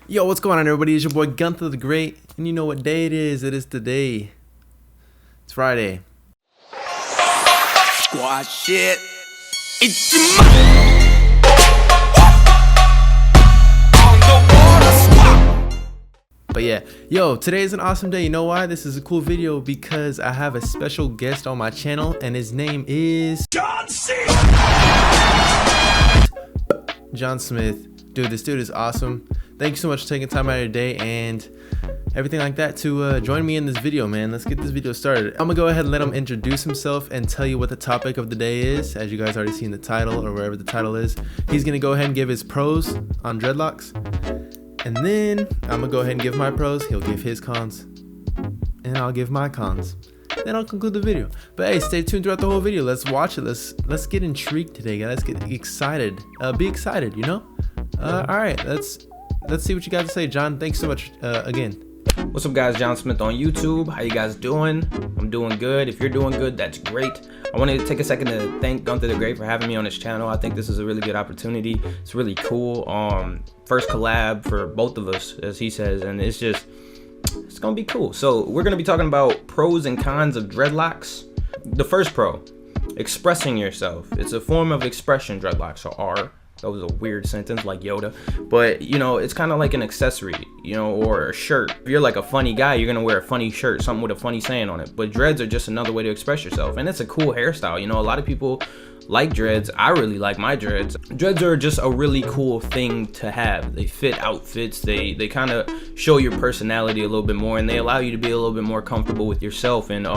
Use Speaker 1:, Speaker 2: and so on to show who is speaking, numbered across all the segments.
Speaker 1: Yo, what's going on, everybody? It's your boy Gunther the Great, and you know what day it is. It is today. It's Friday.
Speaker 2: Squad shit. It's your on the water squad.
Speaker 1: But yeah, yo, today is an awesome day. You know why? This is a cool video because I have a special guest on my channel, and his name is John Smith. Dude, this dude is awesome. Thank you so much for taking time out of your day and everything like that to join me in this video, man. Let's get this video started. I'm gonna go ahead and let him introduce himself and tell you what the topic of the day is. As you guys already seen the title or wherever the title is, he's gonna go ahead and give his pros on dreadlocks, and then I'm gonna go ahead and give my pros. He'll give his cons, and I'll give my cons. Then I'll conclude the video. But hey, stay tuned throughout the whole video. Let's watch it. Let's get intrigued today, guys. Let's get excited. Be excited, you know. All right, let's see what you got to say, John. Thanks so much again.
Speaker 3: What's up, guys? John Smith on YouTube. How you guys doing? I'm doing good. If you're doing good, that's great. I wanted to take a second to thank Gunther the Great for having me on his channel. I think this is a really good opportunity. It's really cool. First collab for both of us, as he says, and it's gonna be cool. So we're gonna be talking about pros and cons of dreadlocks. The first pro, expressing yourself. It's a form of expression, dreadlocks are. That was a weird sentence, like Yoda. But, you know, it's kind of like an accessory, you know, or a shirt. If you're like a funny guy, you're going to wear a funny shirt, something with a funny saying on it. But dreads are just another way to express yourself. And it's a cool hairstyle. You know, a lot of people like dreads. I really like my dreads. Dreads are just a really cool thing to have. They fit outfits. They kind of show your personality a little bit more, and they allow you to be a little bit more comfortable with yourself, and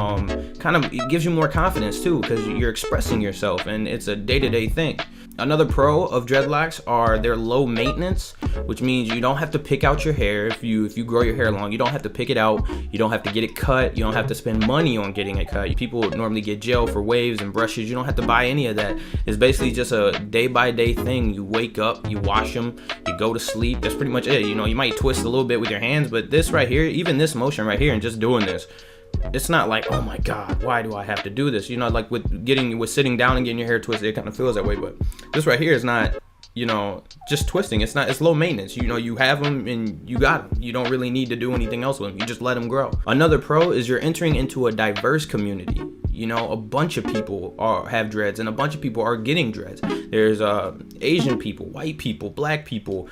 Speaker 3: kind of it gives you more confidence too, because you're expressing yourself, and it's a day-to-day thing. Another pro of dreadlocks are they're low maintenance, which means you don't have to pick out your hair. If you grow your hair long, you don't have to pick it out. You don't have to get it cut. You don't have to spend money on getting it cut. People normally get gel for waves and brushes. You don't have to buy any of that. It's basically just a day-by-day thing. You wake up, you wash them, you go to sleep. That's pretty much it. You know, you might twist a little bit with your hands, but this right here, even this motion right here and just doing this, it's not like, oh my god, why do I have to do this? You know, like with sitting down and getting your hair twisted, it kind of feels that way. But this right here is not, you know, just twisting. It's low maintenance. You know, you have them and you got them. You don't really need to do anything else with them. You just let them grow. Another pro is you're entering into a diverse community. You know, a bunch of people have dreads, and a bunch of people are getting dreads. There's Asian people, white people, black people,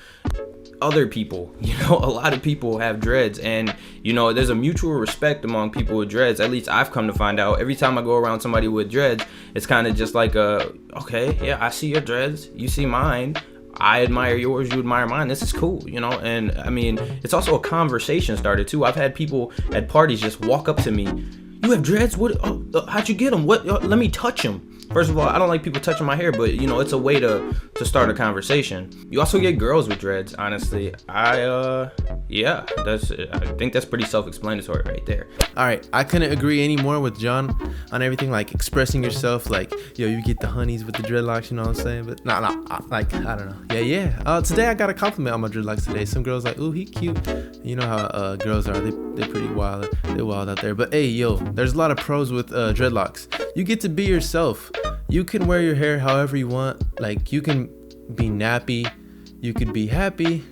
Speaker 3: other people. You know, a lot of people have dreads, and you know, there's a mutual respect among people with dreads. At least I've come to find out. Every time I go around somebody with dreads, it's kind of just like okay, yeah, I see your dreads, you see mine, I admire yours, you admire mine. This is cool, you know. And I mean, it's also a conversation starter too. I've had people at parties just walk up to me, you have dreads? What? How'd you get them? What? Let me touch them. First of all, I don't like people touching my hair, but you know, it's a way to start a conversation. You also get girls with dreads, honestly. Yeah, I think that's pretty self-explanatory right there.
Speaker 1: All right, I couldn't agree any more with John on everything, like expressing yourself. Like, yo, you get the honeys with the dreadlocks, you know what I'm saying? But like, I don't know. Yeah. Today I got a compliment on my dreadlocks today. Some girls like, ooh, he cute. You know how girls are. They're pretty wild. They're wild out there. But hey, yo, there's a lot of pros with dreadlocks. You get to be yourself. You can wear your hair however you want. Like, you can be nappy, you could be happy,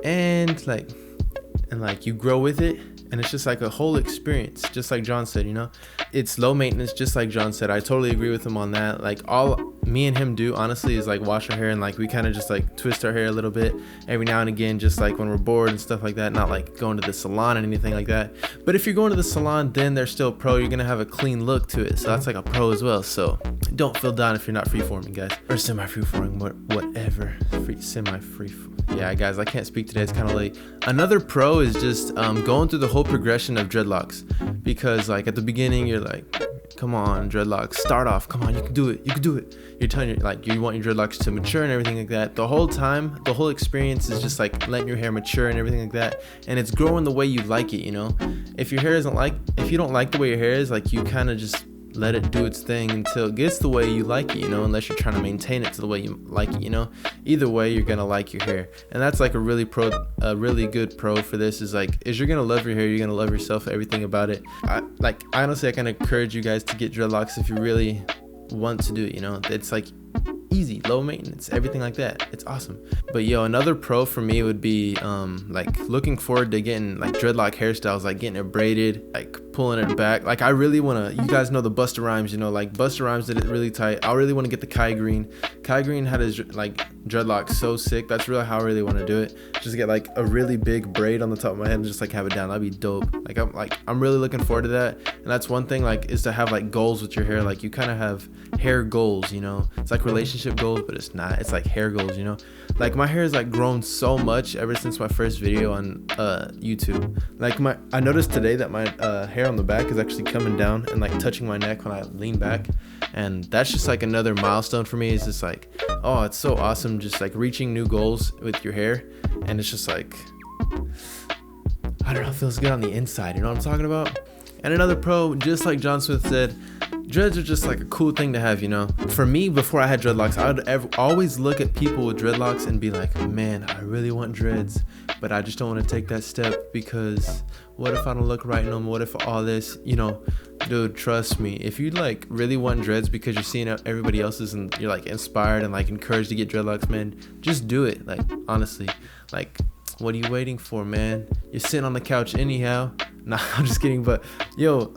Speaker 1: and like you grow with it, and it's just like a whole experience, just like John said, you know. It's low maintenance, just like John said. I totally agree with him on that. Like, all me and him do, honestly, is like wash our hair, and like we kind of just like twist our hair a little bit every now and again, just like when we're bored and stuff like that. Not like going to the salon and anything like that. But if you're going to the salon, then they're still pro. You're gonna have a clean look to it, so that's like a pro as well. So don't feel down if you're not freeforming, guys, or semi-freeforming, whatever. Semi-freeform. Yeah, guys, I can't speak today. It's kind of late. Another pro is just going through the whole progression of dreadlocks, because like at the beginning you're like, come on, dreadlocks, start off, come on, you can do it, you're telling you, like, you want your dreadlocks to mature and everything like that. The whole time, the whole experience is just like letting your hair mature and everything like that, and it's growing the way you like it, you know. If you don't like the way your hair is, like, you kind of just let it do its thing until it gets the way you like it, you know, unless you're trying to maintain it to the way you like it, you know. Either way, you're gonna like your hair, and that's like a really good pro for this, is you're gonna love your hair, you're gonna love yourself, everything about it. Honestly, I can encourage you guys to get dreadlocks if you really want to do it, you know. It's like easy, low maintenance, everything like that. It's awesome. But yo, another pro for me would be like looking forward to getting like dreadlock hairstyles, like getting it braided, like pulling it back. Like I really want to, you guys know the Busta Rhymes, you know, like Busta Rhymes did it really tight. I really want to get the Kai Green. Kai Green had his like dreadlocks so sick. That's really how I really want to do it. Just get like a really big braid on the top of my head and just like have it down. That'd be dope. I'm really looking forward to that. And that's one thing, like, is to have like goals with your hair. Like you kind of have hair goals, you know. It's like relationship goals, but it's not. It's like hair goals, you know. Like my hair has like grown so much ever since my first video on YouTube. Like I noticed today that my hair on the back is actually coming down and like touching my neck when I lean back, and that's just like another milestone for me. It's just like, oh, it's so awesome, just like reaching new goals with your hair. And it's just like, I don't know, it feels good on the inside, you know what I'm talking about? And another pro, just like John Smith said, dreads are just like a cool thing to have, you know. For me, before I had dreadlocks, I would always look at people with dreadlocks and be like, man, I really want dreads, but I just don't want to take that step because what if I don't look right in them? What if all this, you know? Dude, trust me, if you like really want dreads because you're seeing everybody else's and you're like inspired and like encouraged to get dreadlocks, man, just do it. Like honestly, like what are you waiting for, man? You're sitting on the couch anyhow. Nah, I'm just kidding. But yo,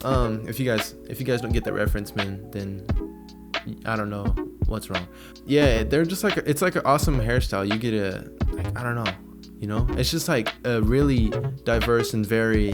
Speaker 1: if you guys don't get that reference, man, then I don't know what's wrong. Yeah, they're just like it's like an awesome hairstyle. You get a like, I don't know. You know, it's just like a really diverse and very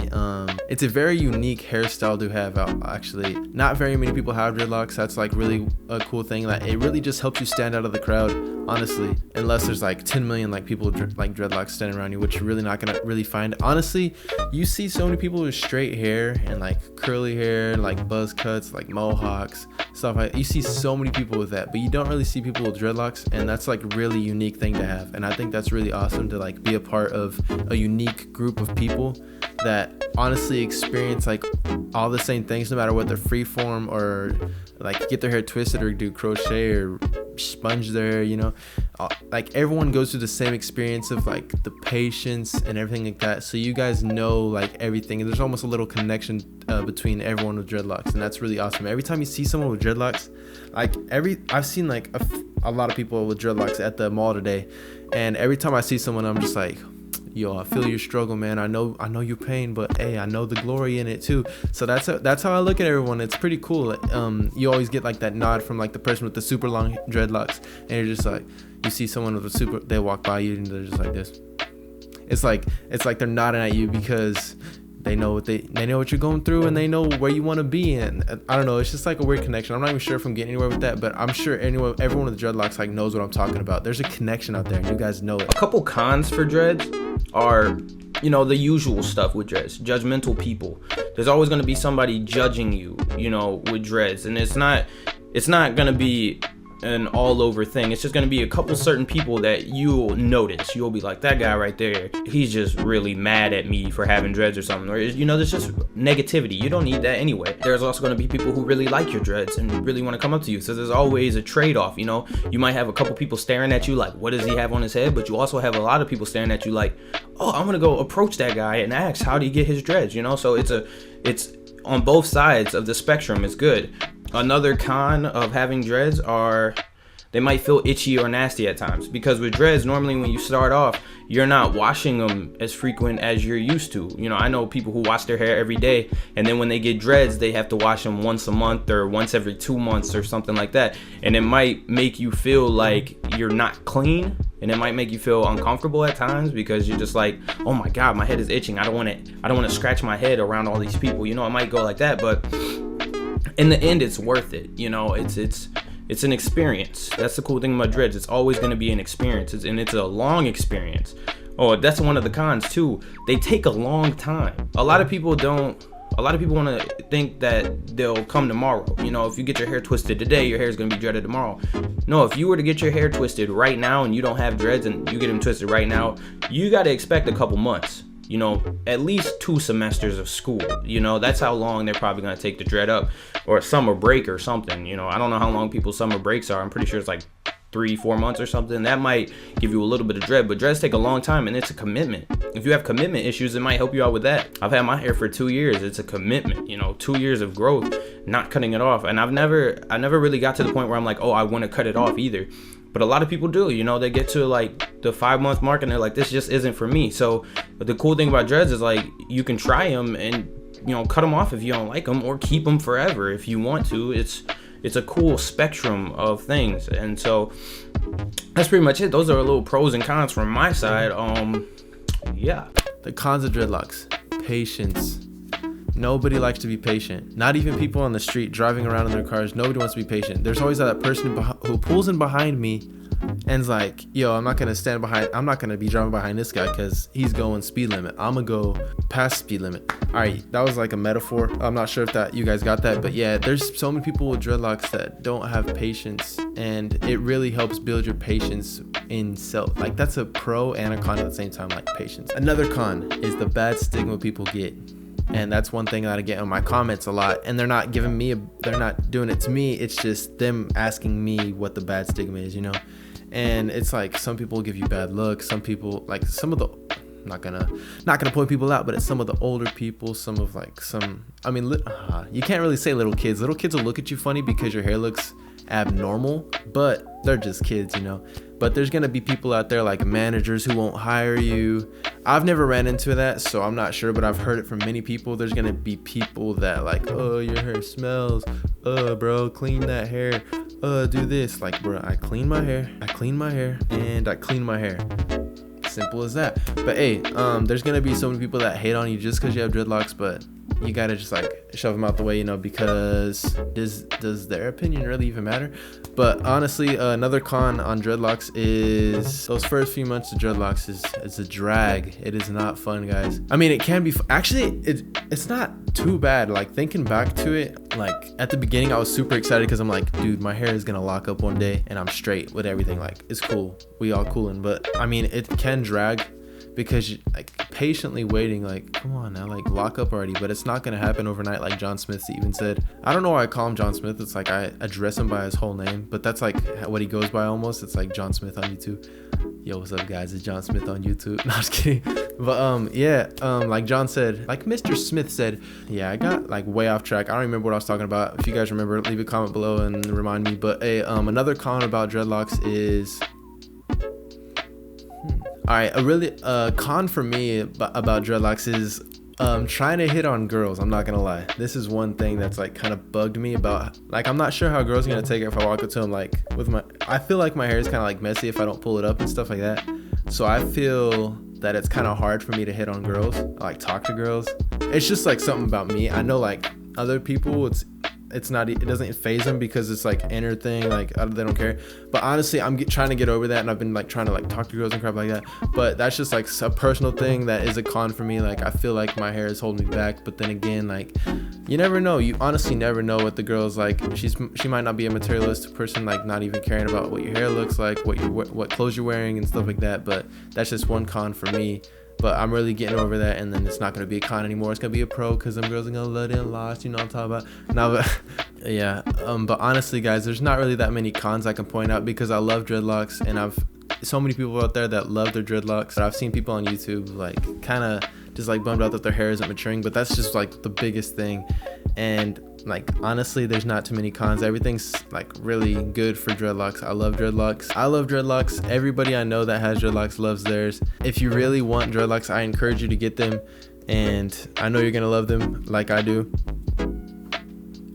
Speaker 1: it's a very unique hairstyle to have. Actually, not very many people have dreadlocks. That's like really a cool thing. Like it really just helps you stand out of the crowd, honestly, unless there's like 10 million like people like dreadlocks standing around you, which you're really not gonna really find. Honestly, you see so many people with straight hair and like curly hair, like buzz cuts, like mohawks, stuff like you see so many people with that, but you don't really see people with dreadlocks, and that's like a really unique thing to have. And I think that's really awesome to like be a part of a unique group of people that honestly experience like all the same things, no matter what they're freeform or like get their hair twisted or do crochet or sponge their hair, you know. Like everyone goes through the same experience of like the patience and everything like that, so you guys know like everything, and there's almost a little connection between everyone with dreadlocks, and that's really awesome. Every time you see someone with dreadlocks, like I've seen like a lot of people with dreadlocks at the mall today, and every time I see someone, I'm just like, yo, I feel your struggle, man. I know your pain, but hey, I know the glory in it too. So that's how I look at everyone. It's pretty cool. You always get like that nod from like the person with the super long dreadlocks, and you're just like, you see someone with a super, they walk by you and they're just like this. It's like they're nodding at you because they know what they know what you're going through, and they know where you want to be. And I don't know, it's just like a weird connection. I'm not even sure if I'm getting anywhere with that, but I'm sure everyone with dreadlocks like knows what I'm talking about. There's a connection out there, and you guys know it.
Speaker 3: A couple cons for dreads are, you know, the usual stuff with dreads. Judgmental people. There's always going to be somebody judging you, you know, with dreads, and it's not going to be an all over thing. It's just going to be a couple certain people that you'll notice. You'll be like, that guy right there, he's just really mad at me for having dreads or something. Or, you know, there's just negativity. You don't need that anyway. There's also going to be people who really like your dreads and really want to come up to you. So there's always a trade-off, you know. You might have a couple people staring at you like, what does he have on his head? But you also have a lot of people staring at you like, oh, I'm going to go approach that guy and ask, how do you get his dreads? You know, so it's on both sides of the spectrum. It's good. Another con of having dreads are they might feel itchy or nasty at times, because with dreads, normally when you start off, you're not washing them as frequent as you're used to. You know, I know people who wash their hair every day, and then when they get dreads, they have to wash them once a month or once every 2 months or something like that. And it might make you feel like you're not clean, and it might make you feel uncomfortable at times because you're just like, oh my God, my head is itching. I don't want to scratch my head around all these people. You know, it might go like that, but in the end, it's worth it. You know, it's an experience. That's the cool thing about dreads. It's always going to be an experience, and it's a long experience. Oh, that's one of the cons too. They take a long time. A lot of people want to think that they'll come tomorrow. You know, if you get your hair twisted today, your hair is going to be dreaded tomorrow. No, if you were to get your hair twisted right now and you don't have dreads and you get them twisted right now, you got to expect a couple months. You know, at least 2 semesters of school. You know, that's how long they're probably going to take to dread up, or a summer break or something. You know, I don't know how long people's summer breaks are. I'm pretty sure it's like 3-4 months or something, that might give you a little bit of dread. But dreads take a long time, and it's a commitment. If you have commitment issues, it might help you out with that. I've had my hair for 2 years. It's a commitment, 2 years of growth, not cutting it off. And I never really got to the point where I'm like, oh, I want to cut it off either. But a lot of people do, they get to like the 5-month mark and they're like, this just isn't for me. So but the cool thing about dreads is like, you can try them and cut them off if you don't like them, or keep them forever if you want to. It's a cool spectrum of things. And so that's pretty much it. Those are a little pros and cons from my side. Yeah.
Speaker 1: The cons of dreadlocks: patience. Nobody likes to be patient. Not even people on the street driving around in their cars. Nobody wants to be patient. There's always that person who pulls in behind me and's like, yo, I'm not going to be driving behind this guy because he's going speed limit. I'm going to go past speed limit. All right, that was like a metaphor. I'm not sure if that you guys got that, but yeah, there's so many people with dreadlocks that don't have patience, and it really helps build your patience in self. Like, that's a pro and a con at the same time, like patience. Another con is the bad stigma people get. And that's one thing that I get in my comments a lot, and they're not doing it to me. It's just them asking me what the bad stigma is, and it's like, some people give you bad looks. Some people, like, some of the, not gonna point people out, but it's some of the older people, you can't really say little kids will look at you funny because your hair looks abnormal, but they're just kids, But there's gonna be people out there like managers who won't hire you. I've never ran into that, so I'm not sure, but I've heard it from many people. There's gonna be people that like, oh, your hair smells, bro, clean that hair, do this. Like, bro, I clean my hair, and I clean my hair. Simple as that. But hey, there's gonna be so many people that hate on you just because you have dreadlocks, but you gotta just like shove them out the way, because does their opinion really even matter? But honestly, another con on dreadlocks is those first few months of dreadlocks is a drag. It is not fun, guys. I mean, it can be actually, it's not too bad. Like, thinking back to it, like at the beginning I was super excited because I'm like, dude, my hair is gonna lock up one day and I'm straight with everything. Like, it's cool, we all coolin'. But I mean, it can drag because you like patiently waiting, like, come on now, like, lock up already. But it's not gonna happen overnight, like John Smith even said. I don't know why I call him John Smith. It's like I address him by his whole name, but that's like what he goes by almost. It's like John Smith on YouTube. Yo, what's up, guys? It's John Smith on YouTube. No, I'm just kidding. But like John said, like Mr. Smith said, yeah, I got like way off track. I don't remember what I was talking about. If you guys remember, leave a comment below and remind me. But another con about dreadlocks is, all right, a con for me about dreadlocks is trying to hit on girls. I'm not gonna lie, this is one thing that's like kind of bugged me about, like, I'm not sure how girls are gonna take it if I walk up to them like I feel like my hair is kind of like messy if I don't pull it up and stuff like that. So I feel that it's kind of hard for me to hit on girls, like talk to girls. It's just like something about me. I know like other people, it doesn't phase them because it's like inner thing, like they don't care. But honestly, I'm trying to get over that, and I've been like trying to like talk to girls and crap like that. But that's just like a personal thing that is a con for me. Like, I feel like my hair is holding me back. But then again, like, you never know. You honestly never know what the girl's like. She might not be a materialistic person, like not even caring about what your hair looks like, what clothes you're wearing and stuff like that. But that's just one con for me. But I'm really getting over that, and then it's not going to be a con anymore. It's going to be a pro because them girls are going to let in lost, what I'm talking about. Now, but yeah, but honestly, guys, there's not really that many cons I can point out because I love dreadlocks, and I've so many people out there that love their dreadlocks. But I've seen people on YouTube like kind of just like bummed out that their hair isn't maturing, but that's just like the biggest thing. And like, honestly, there's not too many cons. Everything's like really good for dreadlocks. I love dreadlocks. Everybody I know that has dreadlocks loves theirs. If you really want dreadlocks, I encourage you to get them, and I know you're gonna love them like I do.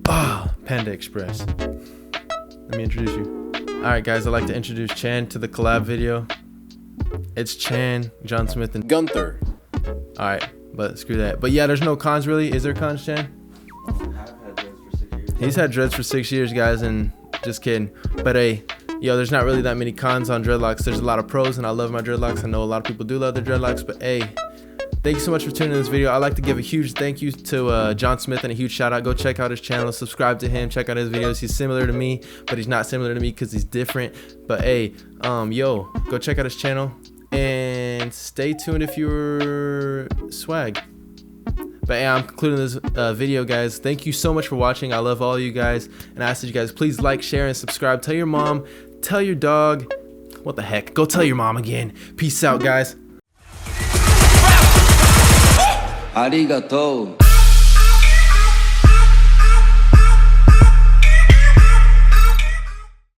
Speaker 1: Panda Express. Let me introduce you. All right, guys, I'd like to introduce Chan to the collab video. It's Chan, John Smith, and Gunther. All right, but screw that. But yeah, there's no cons really. Is there cons, Chan? He's had dreads for 6 years, guys, and just kidding. But hey, yo, there's not really that many cons on dreadlocks. There's a lot of pros, and I love my dreadlocks. I know a lot of people do love their dreadlocks, but hey, thank you so much for tuning in this video. I'd like to give a huge thank you to John Smith and a huge shout out. Go check out his channel, subscribe to him, check out his videos. He's similar to me, but he's not similar to me because he's different. But hey, yo, go check out his channel and stay tuned if you're swag. But yeah, I'm concluding this video, guys. Thank you so much for watching. I love all you guys, and I ask that you guys please like, share, and subscribe. Tell your mom, tell your dog. What the heck? Go tell your mom again. Peace out, guys.
Speaker 2: Arigato.